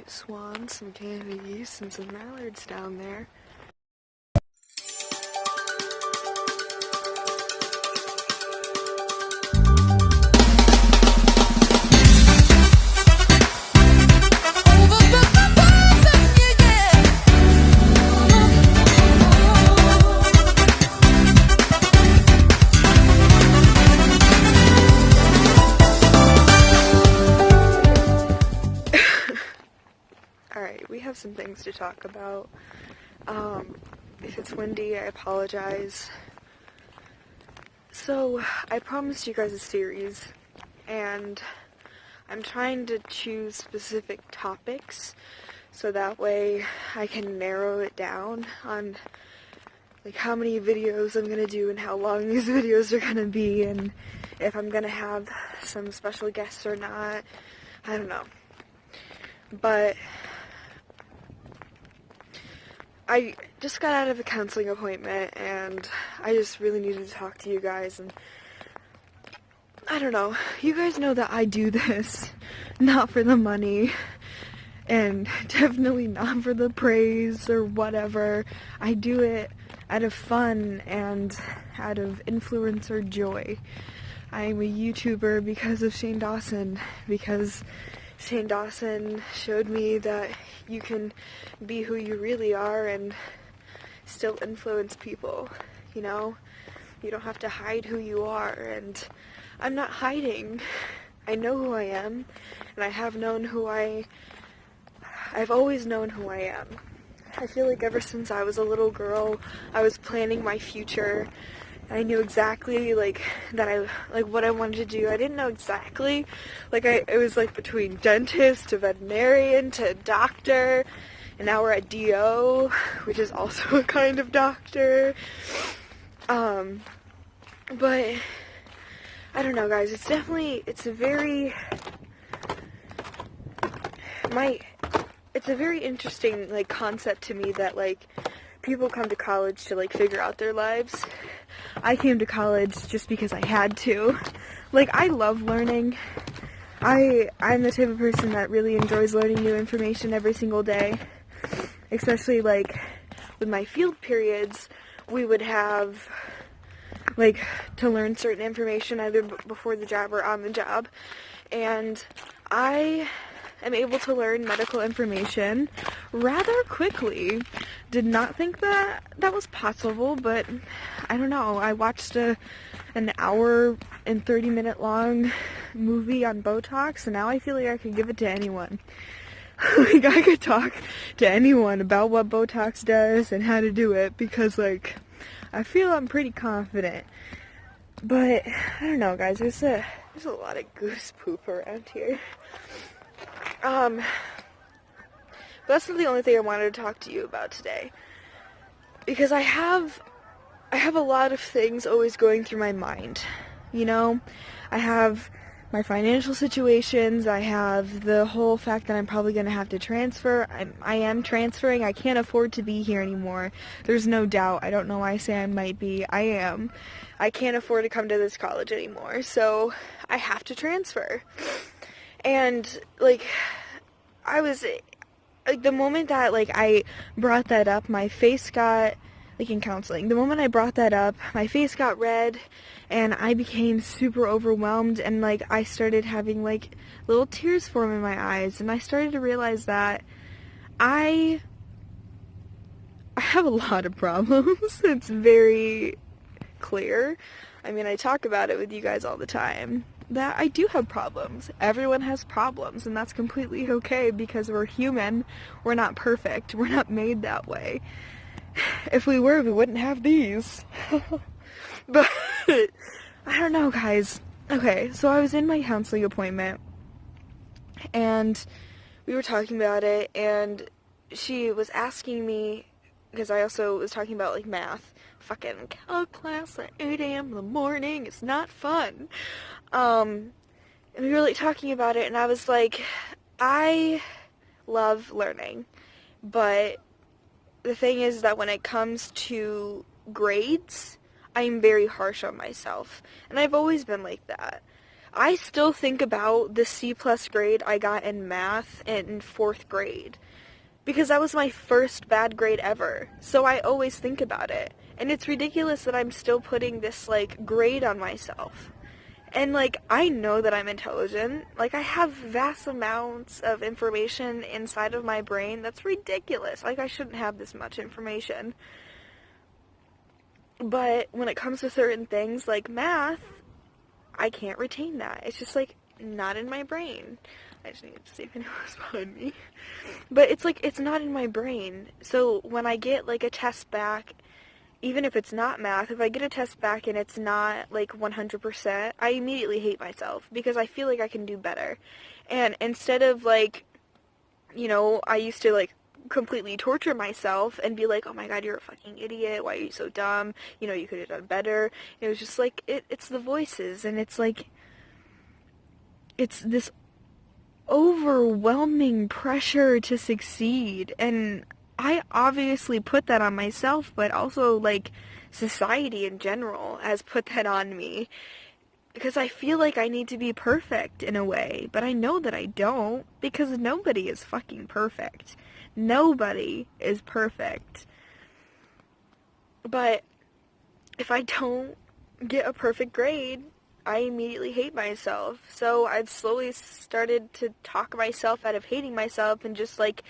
cute swans, some canopy geese, and some mallards down there. Alright, we have some things to talk about. If it's windy, I apologize. So, I promised you guys a series, and I'm trying to choose specific topics, so that way I can narrow it down on, like, how many videos I'm gonna do and how long these videos are gonna be, and if I'm gonna have some special guests or not. I don't know. But I just got out of a counseling appointment, and I just really needed to talk to you guys, and I don't know, you guys know that I do this not for the money, and definitely not for the praise or whatever. I do it out of fun and out of influencer joy. I'm a YouTuber because of Shane Dawson, because Shane Dawson showed me that you can be who you really are and still influence people, you know? You don't have to hide who you are, and I'm not hiding. I know who I am, and I have known I've always known who I am. I feel like ever since I was a little girl, I was planning my future. I knew exactly, what I wanted to do. I didn't know exactly, it was, between dentist to veterinarian to doctor, and now we're at DO, which is also a kind of doctor, but, I don't know, guys, it's a very interesting, concept to me that, people come to college to, figure out their lives. I came to college just because I had to. I love learning. I'm the type of person that really enjoys learning new information every single day. Especially, with my field periods, we would have, to learn certain information either before the job or on the job. And I am able to learn medical information rather quickly. Did not think that was possible, but I don't know. I watched an hour and 30-minute long movie on Botox, and now I feel like I could give it to anyone. I could talk to anyone about what Botox does and how to do it, because, I feel I'm pretty confident. But, I don't know, guys, there's a lot of goose poop around here. But that's not the only thing I wanted to talk to you about today, because I have a lot of things always going through my mind, you know? I have my financial situations, I have the whole fact that I'm probably going to have to transfer. I am transferring. I can't afford to be here anymore. There's no doubt. I don't know why I say I might be. I am. I can't afford to come to this college anymore, so I have to transfer. And, I was, the moment that, I brought that up, my face got, in counseling, the moment I brought that up, my face got red, and I became super overwhelmed, and, I started having, little tears form in my eyes, and I started to realize that I have a lot of problems. It's very clear. I mean, I talk about it with you guys all the time, that I do have problems. Everyone has problems, and that's completely okay, because we're human. We're not perfect. We're not made that way. If we were, we wouldn't have these. But, I don't know, guys. Okay, so I was in my counseling appointment, and we were talking about it, and she was asking me, because I also was talking about, math. Fucking calc class at 8 a.m. in the morning. It's not fun. And we were, talking about it, and I was like, I love learning, but the thing is that when it comes to grades, I'm very harsh on myself, and I've always been like that. I still think about the C plus grade I got in math in 4th grade. Because that was my first bad grade ever. So I always think about it. And it's ridiculous that I'm still putting this, like, grade on myself. And, like, I know that I'm intelligent. Like, I have vast amounts of information inside of my brain. That's ridiculous. Like, I shouldn't have this much information. But when it comes to certain things, like math, I can't retain that. It's just, like, not in my brain. I just need to see if anyone was behind me. But it's, like, it's not in my brain. So when I get, like, a test back, even if it's not math, if I get a test back and it's not, like, 100%, I immediately hate myself because I feel like I can do better. And instead of, like, you know, I used to, like, completely torture myself and be like, oh my god, you're a fucking idiot, why are you so dumb, you know, you could have done better. It was just like, it's the voices, and it's like, it's this overwhelming pressure to succeed, and I obviously put that on myself, but also, like, society in general has put that on me, because I feel like I need to be perfect in a way, but I know that I don't, because nobody is fucking perfect. Nobody is perfect. But if I don't get a perfect grade, I immediately hate myself. So I've slowly started to talk myself out of hating myself and just, like,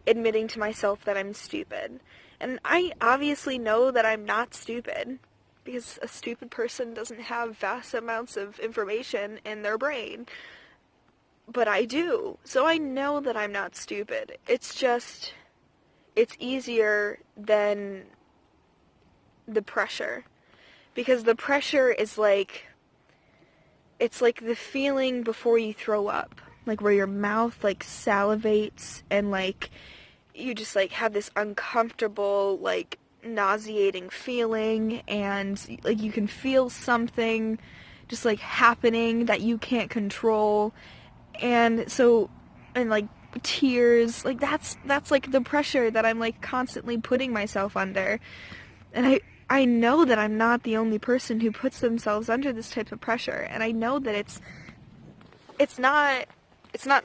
admitting to myself that I'm stupid. And I obviously know that I'm not stupid, because a stupid person doesn't have vast amounts of information in their brain. But I do. So I know that I'm not stupid. It's just, it's easier than the pressure. Because the pressure is like, it's like the feeling before you throw up. Like, where your mouth, like, salivates and, like, you just, like, have this uncomfortable, like, nauseating feeling, and, like, you can feel something just, like, happening that you can't control. And so, and, like, tears, like, that's like the pressure that I'm, like, constantly putting myself under. And I know that I'm not the only person who puts themselves under this type of pressure, and I know that it's not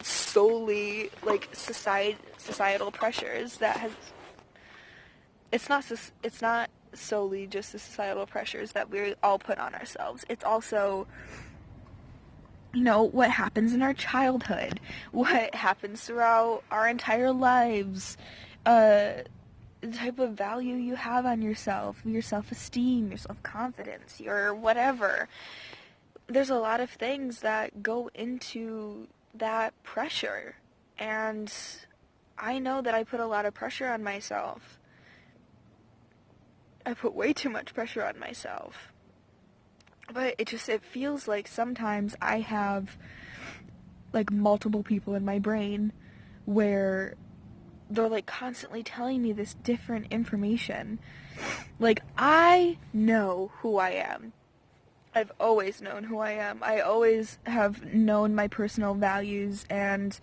solely, like, societal pressures that has, it's not solely just the societal pressures that we all put on ourselves. It's also, you know, what happens in our childhood, what happens throughout our entire lives, the type of value you have on yourself, your self-esteem, your self-confidence, your whatever. There's a lot of things that go into that pressure, and I know that I put a lot of pressure on myself. I put way too much pressure on myself. But it feels like sometimes I have, like, multiple people in my brain where they're, like, constantly telling me this different information. Like, I know who I am. I've always known who I am. I always have known my personal values and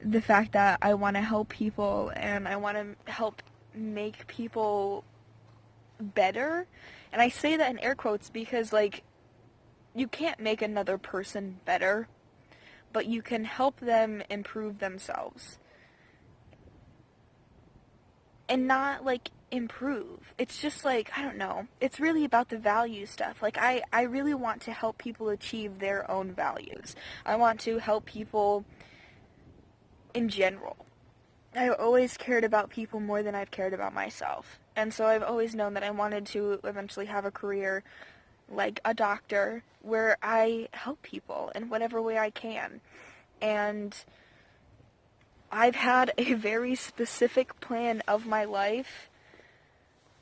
the fact that I want to help people and I want to help make people better. And I say that in air quotes because, like, you can't make another person better, but you can help them improve themselves. And not, like, improve. It's just, like, I don't know. It's really about the value stuff. Like, I really want to help people achieve their own values. I want to help people in general. I've always cared about people more than I've cared about myself. And so I've always known that I wanted to eventually have a career like a doctor where I help people in whatever way I can. And I've had a very specific plan of my life,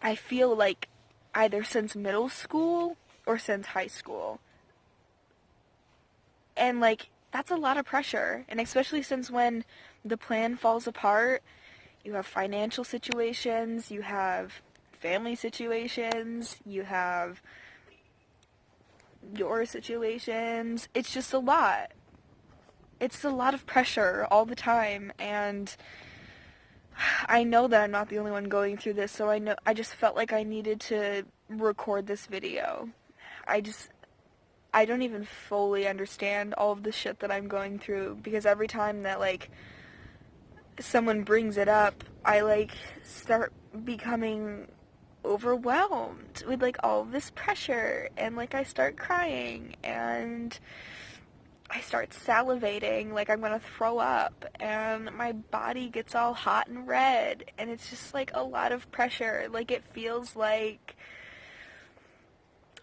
I feel like, either since middle school or since high school. And, like, that's a lot of pressure. And especially since when the plan falls apart, you have financial situations, you have family situations, you have your situations. It's just a lot. It's a lot of pressure all the time, and I know that I'm not the only one going through this, so I just felt like I needed to record this video. I don't even fully understand all of the shit that I'm going through, because every time that, like, someone brings it up, I, like, start becoming overwhelmed with, like, all of this pressure, and, like, I start crying, and I start salivating like I'm gonna throw up, and my body gets all hot and red, and it's just, like, a lot of pressure. Like, it feels like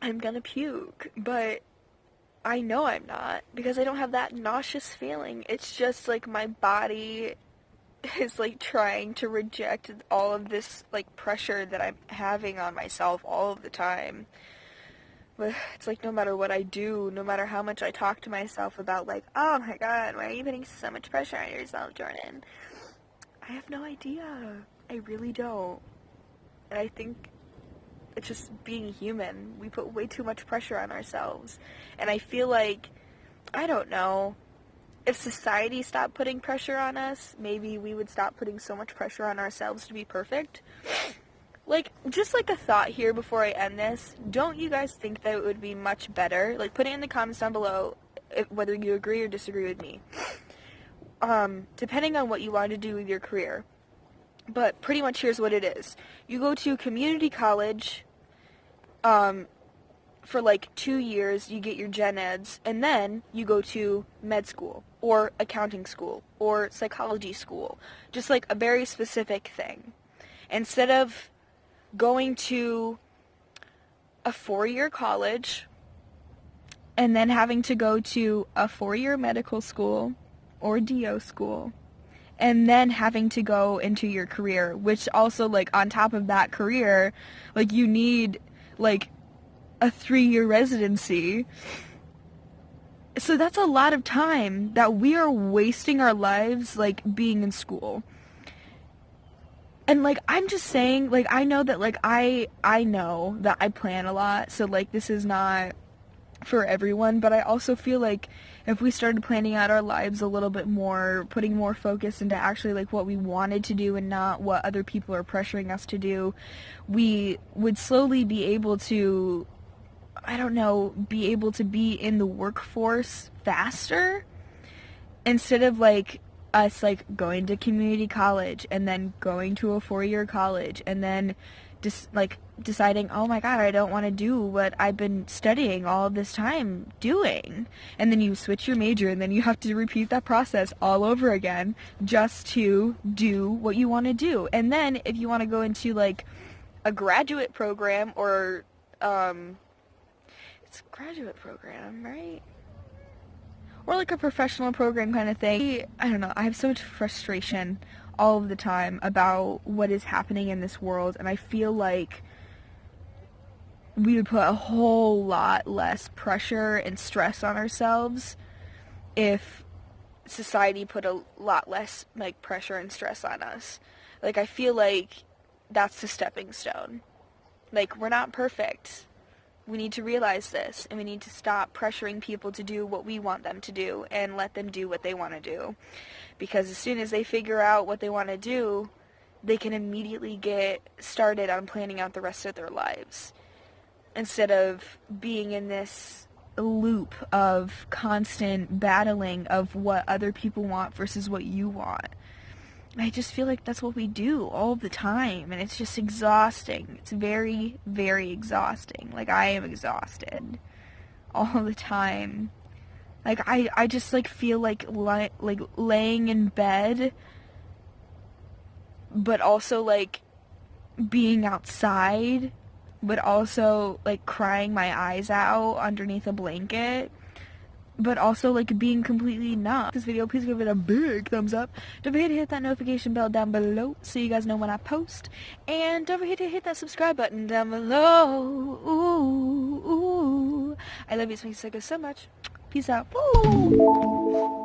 I'm gonna puke, but I know I'm not, because I don't have that nauseous feeling. It's just, like, my body is, like, trying to reject all of this, like, pressure that I'm having on myself all of the time. But it's like, no matter what I do, no matter how much I talk to myself about, like, oh my god, why are you putting so much pressure on yourself, Jordan? I have no idea. I really don't. And I think it's just being human. We put way too much pressure on ourselves. And I feel like, I don't know, if society stopped putting pressure on us, maybe we would stop putting so much pressure on ourselves to be perfect. Like, just like a thought here before I end this, don't you guys think that it would be much better? Like, put it in the comments down below whether you agree or disagree with me. Depending on what you want to do with your career. But pretty much here's what it is. You go to community college for like 2 years, you get your gen eds, and then you go to med school or accounting school or psychology school. Just like a very specific thing. Instead of going to a 4-year college and then having to go to a 4-year medical school or DO school and then having to go into your career, which also, like, on top of that career, like, you need, like, a 3-year residency. So that's a lot of time that we are wasting our lives, like, being in school. And, like, I'm just saying, like, I know that, like, I know that I plan a lot, so, like, this is not for everyone, but I also feel like if we started planning out our lives a little bit more, putting more focus into actually, like, what we wanted to do and not what other people are pressuring us to do, we would slowly be able to, I don't know, be able to be in the workforce faster, instead of, like, us, like, going to community college and then going to a 4-year college and then just, like, deciding, oh my god, I don't want to do what I've been studying all this time doing. And then you switch your major, and then you have to repeat that process all over again just to do what you want to do. And then if you want to go into, like, a graduate program or, it's a graduate program, right? Or, like, a professional program kind of thing. I don't know, I have so much frustration all of the time about what is happening in this world, and I feel like we would put a whole lot less pressure and stress on ourselves if society put a lot less, like, pressure and stress on us. Like, I feel like that's the stepping stone. Like, we're not perfect. We need to realize this, and we need to stop pressuring people to do what we want them to do and let them do what they want to do. Because as soon as they figure out what they want to do, they can immediately get started on planning out the rest of their lives, instead of being in this loop of constant battling of what other people want versus what you want. I just feel like that's what we do all the time, and it's just exhausting. It's very, very exhausting. Like, I am exhausted all the time. Like, I just, like, feel like laying in bed, but also, like, being outside, but also, like, crying my eyes out underneath a blanket, but also, like, being completely numb. This video, please give it a big thumbs up. Don't forget to hit that notification bell down below so you guys know when I post. And don't forget to hit that subscribe button down below. Ooh, ooh. I love you, Smexy Suckers, so much. Peace out. Ooh.